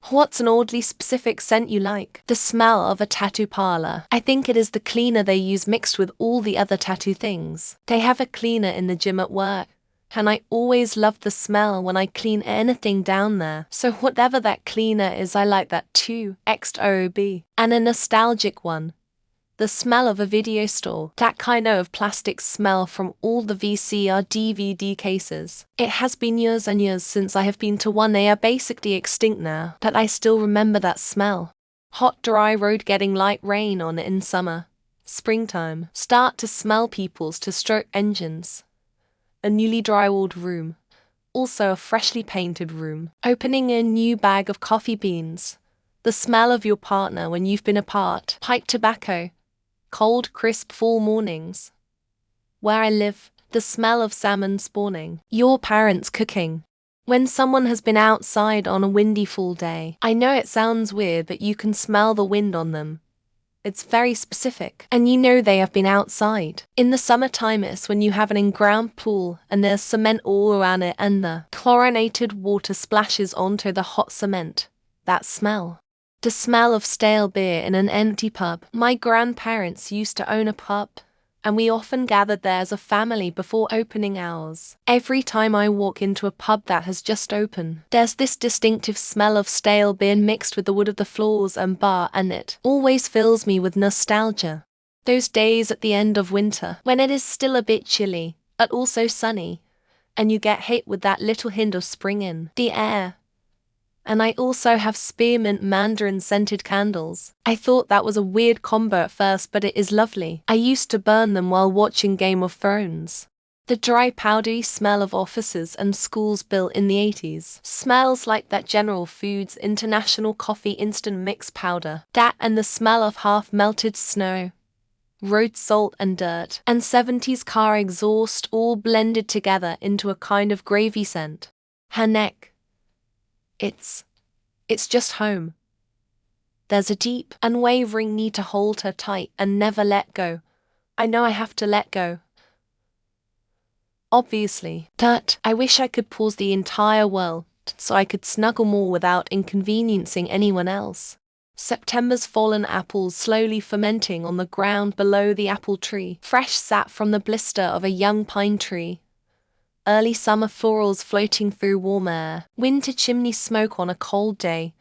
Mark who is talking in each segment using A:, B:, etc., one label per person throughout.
A: What's an oddly specific scent you like? The smell of a tattoo parlor. I think it is the cleaner they use mixed with all the other tattoo things. They have a cleaner in the gym at work, and I always love the smell when I clean anything down there. So whatever that cleaner is, I like that too. XOB. And a nostalgic one. The smell of a video store, that kind of plastic smell from all the VCR DVD cases. It has been years and years since I have been to one. They are basically extinct now, but I still remember that smell. Hot dry road getting light rain on it in summer. Springtime, start to smell people's to stroke engines. A newly drywalled room, also a freshly painted room. Opening a new bag of coffee beans. The smell of your partner when you've been apart. Pipe tobacco. Cold, crisp fall mornings. Where I live, the smell of salmon spawning. Your parents cooking. When someone has been outside on a windy fall day. I know it sounds weird, but you can smell the wind on them. It's very specific, and you know they have been outside. In the summertime is when you have an in-ground pool and there's cement all around it and the chlorinated water splashes onto the hot cement. That smell. The smell of stale beer in an empty pub. My grandparents used to own a pub, and we often gathered there as a family before opening hours. Every time I walk into a pub that has just opened, there's this distinctive smell of stale beer mixed with the wood of the floors and bar, and it always fills me with nostalgia. Those days at the end of winter, when it is still a bit chilly, but also sunny, and you get hit with that little hint of spring in the air. And I also have spearmint mandarin scented candles. I thought that was a weird combo at first, but it is lovely. I used to burn them while watching Game of Thrones. The dry powdery smell of offices and schools built in the 80s. Smells like that General Foods International Coffee Instant Mix powder. That and the smell of half-melted snow. Road salt and dirt. And 70s car exhaust all blended together into a kind of gravy scent. Her neck. It's just home. There's a deep, unwavering need to hold her tight and never let go. I know I have to let go. Obviously, but I wish I could pause the entire world so I could snuggle more without inconveniencing anyone else. September's fallen apples slowly fermenting on the ground below the apple tree, fresh sap from the blister of a young pine tree. Early summer florals floating through warm air, winter chimney smoke on a cold day,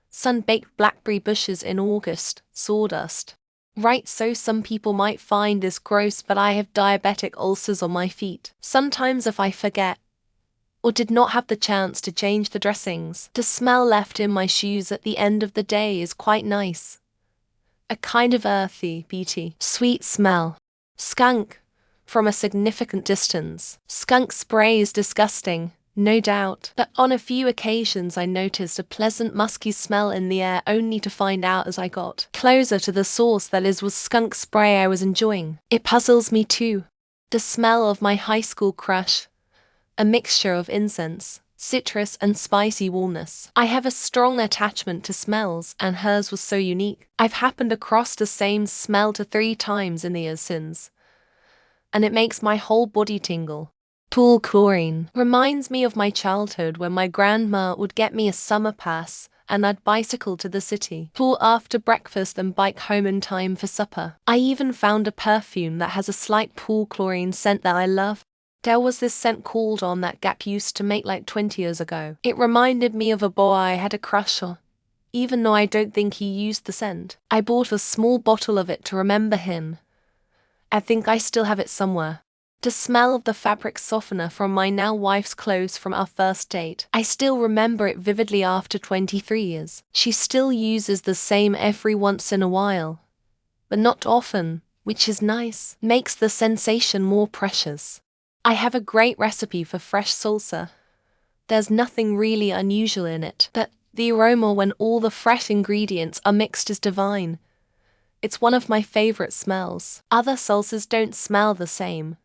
A: sun-baked blackberry bushes in August, sawdust. Right, so some people might find this gross, but I have diabetic ulcers on my feet. Sometimes if I forget, or did not have the chance to change the dressings, the smell left in my shoes at the end of the day is quite nice. A kind of earthy, peaty, sweet smell. Skunk. From a significant distance. Skunk spray is disgusting, no doubt, but on a few occasions I noticed a pleasant musky smell in the air, only to find out as I got closer to the source that was skunk spray I was enjoying. It puzzles me too. The smell of my high school crush. A mixture of incense, citrus and spicy walnuts. I have a strong attachment to smells, and hers was so unique. I've happened across the same smell 3 times in the years since, and it makes my whole body tingle. Pool chlorine reminds me of my childhood when my grandma would get me a summer pass and I'd bicycle to the city, pool after breakfast and bike home in time for supper. I even found a perfume that has a slight pool chlorine scent that I love. There was this scent called On that Gap used to make like 20 years ago. It reminded me of a boy I had a crush on, even though I don't think he used the scent. I bought a small bottle of it to remember him. I think I still have it somewhere. The smell of the fabric softener from my now wife's clothes from our first date. I still remember it vividly after 23 years. She still uses the same every once in a while, but not often, which is nice. Makes the sensation more precious. I have a great recipe for fresh salsa. There's nothing really unusual in it, but the aroma when all the fresh ingredients are mixed is divine. It's one of my favorite smells. Other salsas don't smell the same,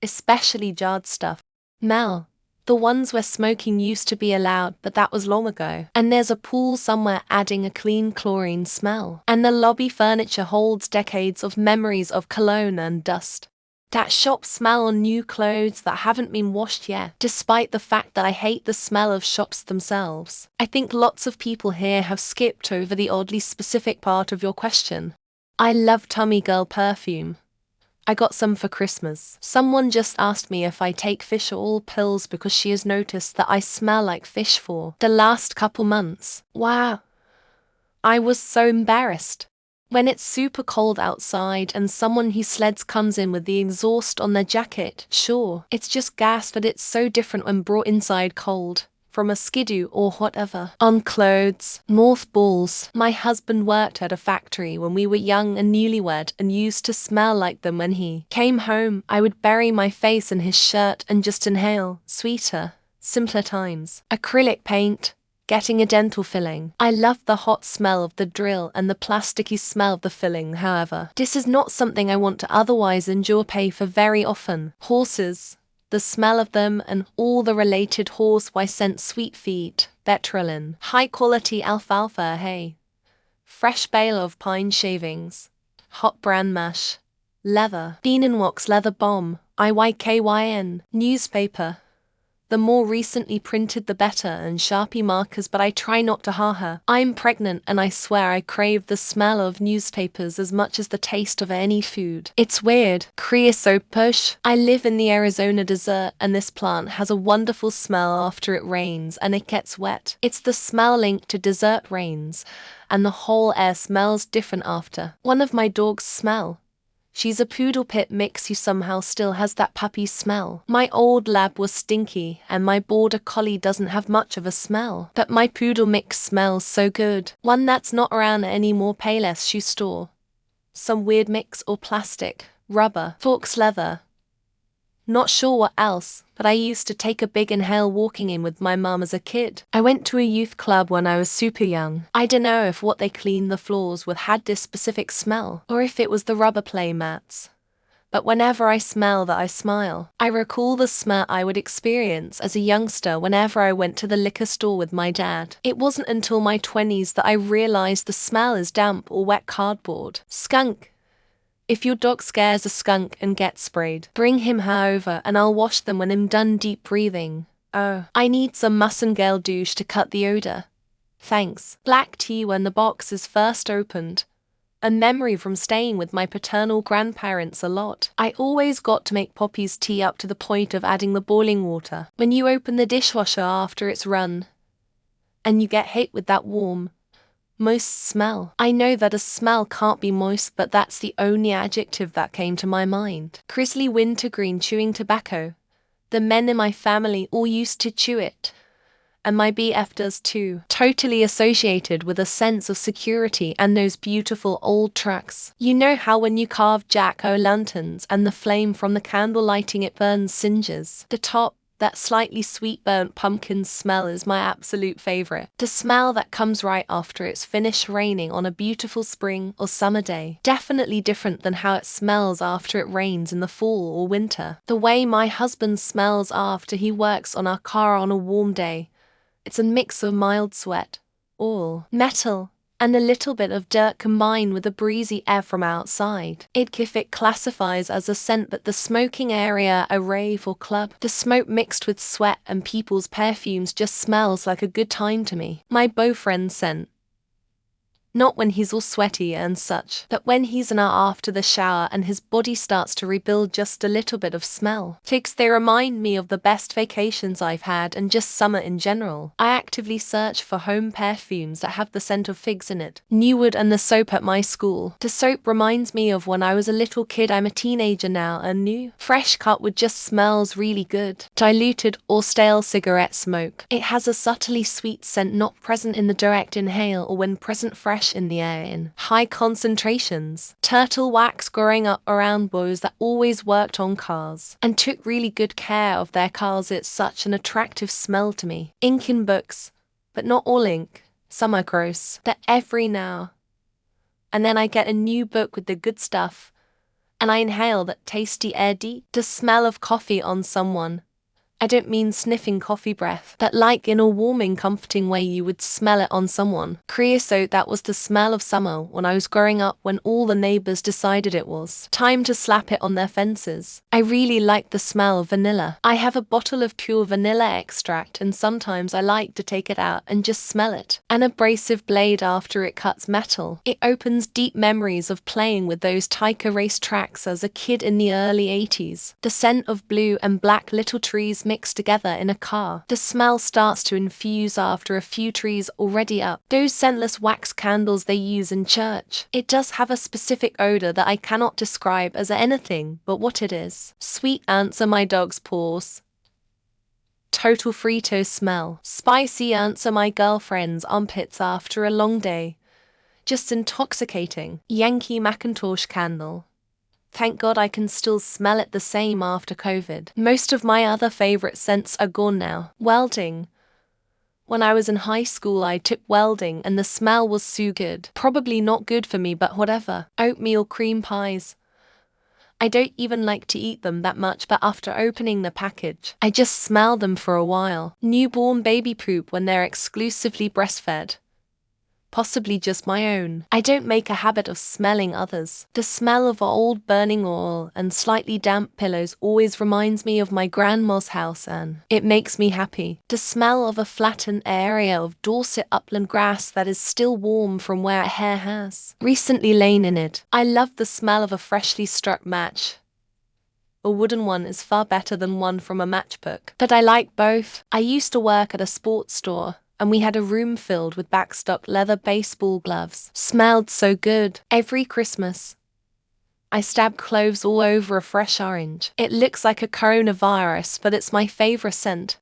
A: especially jarred stuff. Mel, the ones where smoking used to be allowed, but that was long ago. And there's a pool somewhere adding a clean chlorine smell. And the lobby furniture holds decades of memories of cologne and dust. That shop smell on new clothes that haven't been washed yet, despite the fact that I hate the smell of shops themselves. I think lots of people here have skipped over the oddly specific part of your question. I love Tummy Girl perfume. I got some for Christmas. Someone just asked me if I take fish oil pills because she has noticed that I smell like fish for the last couple months. Wow. I was so embarrassed. When it's super cold outside and someone who sleds comes in with the exhaust on their jacket, sure, it's just gas, but it's so different when brought inside cold, from a skidoo or whatever. On clothes, mothballs. My husband worked at a factory when we were young and newlywed and used to smell like them. When he came home, I would bury my face in his shirt and just inhale sweeter, simpler times. Acrylic paint. Getting a dental filling. I love the hot smell of the drill and the plasticky smell of the filling. However, this is not something I want to otherwise endure pay for very often. Horses. The smell of them and all the related horse-scent sweet feed, Betrolin, high-quality alfalfa hay, fresh bale of pine shavings, hot bran mash, leather, bean and wax leather bomb, IYKYN, newspaper. The more recently printed the better, and Sharpie markers, but I try not to ha. I'm pregnant and I swear I crave the smell of newspapers as much as the taste of any food. It's weird. Creosote push. I live in the Arizona desert and this plant has a wonderful smell after it rains and it gets wet. It's the smell linked to desert rains, and the whole air smells different after. One of my dogs smell. She's a poodle pit mix who somehow still has that puppy smell. My old lab was stinky, and my border collie doesn't have much of a smell. But my poodle mix smells so good. One that's not around anymore, Payless shoe store. Some weird mix or plastic, rubber, forks leather. Not sure what else, but I used to take a big inhale walking in with my mum as a kid. I went to a youth club when I was super young. I don't know if what they cleaned the floors with had this specific smell, or if it was the rubber play mats. But whenever I smell that, I smile. I recall the smell I would experience as a youngster whenever I went to the liquor store with my dad. It wasn't until my 20s that I realized the smell is damp or wet cardboard. Skunk. If your dog scares a skunk and gets sprayed, bring him her over and I'll wash them when I'm done deep breathing. Oh, I need some Mussengale douche to cut the odor. Thanks. Black tea when the box is first opened. A memory from staying with my paternal grandparents a lot. I always got to make Poppy's tea up to the point of adding the boiling water. When you open the dishwasher after it's run, and you get hit with that warm, moist smell. I know that a smell can't be moist, but that's the only adjective that came to my mind. Grizzly wintergreen chewing tobacco. The men in my family all used to chew it. And my BF does too. Totally associated with a sense of security and those beautiful old trucks. You know how when you carve jack-o'-lanterns and the flame from the candle lighting it burns singes the top? That slightly sweet burnt pumpkin smell is my absolute favorite. The smell that comes right after it's finished raining on a beautiful spring or summer day. Definitely different than how it smells after it rains in the fall or winter. The way my husband smells after he works on our car on a warm day. It's a mix of mild sweat, oil, metal, and a little bit of dirt combined with the breezy air from outside. If it classifies as a scent, but the smoking area, a rave or club, the smoke mixed with sweat and people's perfumes just smells like a good time to me. My boyfriend's scent. Not when he's all sweaty and such, but when he's in after the shower and his body starts to rebuild just a little bit of smell. Figs, they remind me of the best vacations I've had and just summer in general. I actively search for home perfumes that have the scent of figs in it. Newwood and the soap at my school. The soap reminds me of when I was a little kid. I'm a teenager now and new. Fresh cut wood just smells really good. Diluted or stale cigarette smoke. It has a subtly sweet scent not present in the direct inhale or when present fresh in the air in high concentrations. Turtle wax growing up around boys that always worked on cars and took really good care of their cars. It's such an attractive smell to me. Ink in books, but not all ink. Some are gross. They're every now and then I get a new book with the good stuff and I inhale that tasty air deep. The smell of coffee on someone. I don't mean sniffing coffee breath, but like in a warming, comforting way you would smell it on someone. Creosote, that was the smell of summer when I was growing up, when all the neighbors decided it was time to slap it on their fences. I really like the smell of vanilla. I have a bottle of pure vanilla extract, and sometimes I like to take it out and just smell it. An abrasive blade after it cuts metal. It opens deep memories of playing with those Tyker race tracks as a kid in the early 80s. The scent of blue and black little trees mixed together in a car. The smell starts to infuse after a few trees already up. Those scentless wax candles they use in church. It does have a specific odor that I cannot describe as anything but what it is. Sweet ants are my dog's paws. Total Frito smell. Spicy ants are my girlfriend's armpits after a long day. Just intoxicating. Yankee Macintosh candle. Thank God I can still smell it the same after COVID. Most of my other favorite scents are gone now. Welding. When I was in high school I took welding and the smell was so good. Probably not good for me, but whatever. Oatmeal cream pies. I don't even like to eat them that much, but after opening the package, I just smell them for a while. Newborn baby poop when they're exclusively breastfed. Possibly just my own. I don't make a habit of smelling others. The smell of old burning oil and slightly damp pillows always reminds me of my grandma's house, and it makes me happy. The smell of a flattened area of Dorset upland grass that is still warm from where a hare has recently lain in it. I love the smell of a freshly struck match. A wooden one is far better than one from a matchbook, but I like both. I used to work at a sports store, and we had a room filled with backstock leather baseball gloves. Smelled so good. Every Christmas, I stab cloves all over a fresh orange. It looks like a coronavirus, but it's my favorite scent.